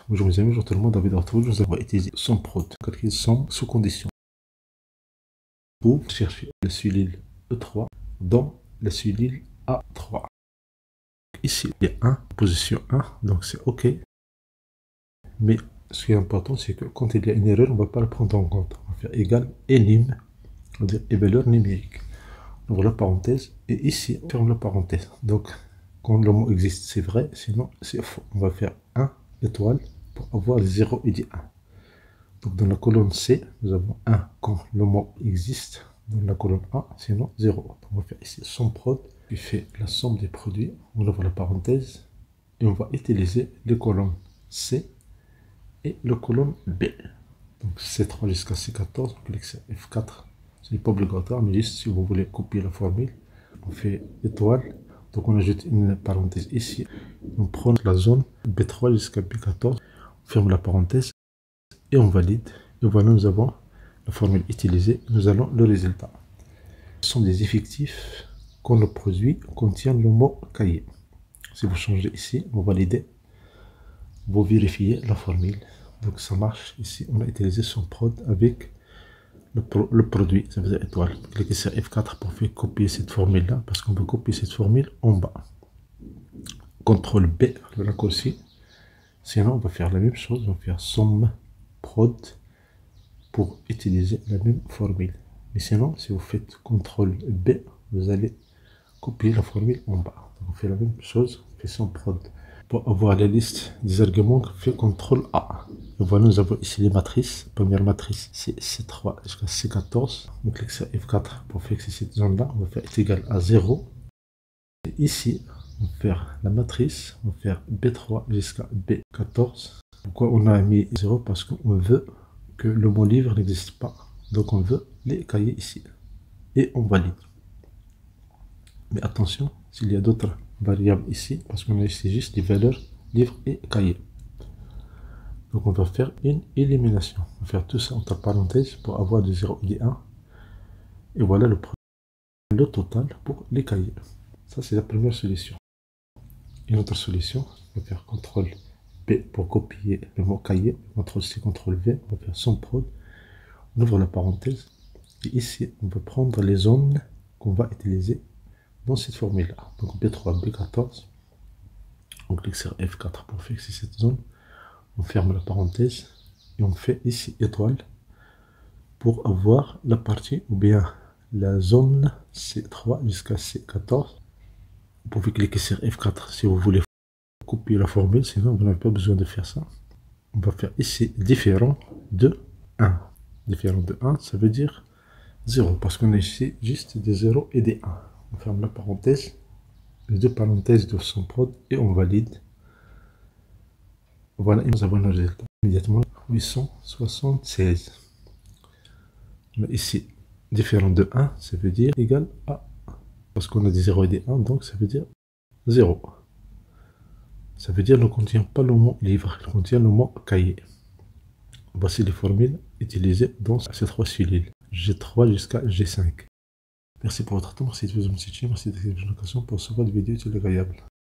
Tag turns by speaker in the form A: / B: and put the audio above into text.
A: Bonjour mes amis, bonjour tout le monde, David Arthur. Nous allons utiliser SOMPROD, calcul somme sous condition, pour chercher la cellule E3 dans la cellule A3. Ici, il y a 1, position 1, donc c'est OK. Mais ce qui est important, c'est que quand il y a une erreur, on ne va pas le prendre en compte. On va faire égal enim, on va dire valeur numérique. On ouvre la parenthèse, et ici, on ferme la parenthèse. Donc, quand le mot existe, c'est vrai, sinon c'est faux. On va faire 1 étoile pour avoir les 0 et des 1. Donc dans la colonne C, nous avons 1 quand le mot existe. Dans la colonne A, sinon 0. Donc on va faire ici SOMPROD, qui fait la somme des produits. On ouvre la parenthèse et on va utiliser les colonnes C et le colonne B. Donc C3 jusqu'à C14, on clique sur F4. Ce n'est pas obligatoire, mais juste si vous voulez copier la formule, on fait étoile. Donc on ajoute une parenthèse ici. On prend la zone B3 jusqu'à B14, on ferme la parenthèse et on valide. Et voilà, nous avons la formule utilisée. Nous allons le résultat. Ce sont des effectifs quand le produit contient le mot cahier. Si vous changez ici, vous validez, vous vérifiez la formule. Donc ça marche. Ici, on a utilisé SOMPROD avec le produit, ça veut dire étoile. Cliquez sur F4 pour faire copier cette formule-là, parce qu'on peut copier cette formule en bas. CTRL B, le raccourci. Sinon, on va faire la même chose. On va faire SOMPROD pour utiliser la même formule. Mais sinon, si vous faites CTRL B, vous allez copier la formule en bas. Donc on fait la même chose, on fait SOMPROD. Pour avoir la liste des arguments, on fait CTRL A. Et voilà, nous avons ici les matrices. Première matrice, c'est C3 jusqu'à C14. On clique sur F4 pour fixer cette zone-là. On va faire est égal à 0. Et ici, on va faire la matrice. On va faire B3 jusqu'à B14. Pourquoi on a mis 0? Parce qu'on veut que le mot livre n'existe pas. Donc on veut les cahiers ici. Et on valide. Mais attention, s'il y a d'autres variables ici, parce qu'on a ici juste les valeurs livre et cahier. Donc on va faire une élimination. On va faire tout ça entre parenthèses pour avoir des 0 et des 1. Et voilà le total pour les cahiers. Ça c'est la première solution. Une autre solution, on va faire CTRL P pour copier le mot cahier, CTRL C, CTRL V, on va faire SOMPROD, on ouvre la parenthèse, et ici on va prendre les zones qu'on va utiliser dans cette formule-là. Donc B3, B14, on clique sur F4 pour fixer cette zone, on ferme la parenthèse, et on fait ici étoile, pour avoir la partie, ou bien la zone C3 jusqu'à C14. Vous pouvez cliquer sur F4 si vous voulez copier la formule, sinon vous n'avez pas besoin de faire ça. On va faire ici différent de 1. Différent de 1, ça veut dire 0, parce qu'on a ici juste des 0 et des 1. On ferme la parenthèse, les deux parenthèses de SOMPROD, et on valide. Voilà, et nous avons le résultat. Immédiatement, 876. Mais ici, différent de 1, ça veut dire égal à, parce qu'on a des 0 et des 1, donc ça veut dire 0. Ça veut dire ne contient pas le mot livre, il contient le mot cahier. Voici les formules utilisées dans ces trois cellules, G3 jusqu'à G5. Merci pour votre temps, merci de vous abonner, merci de votre pour recevoir des vidéos utiles et agréables.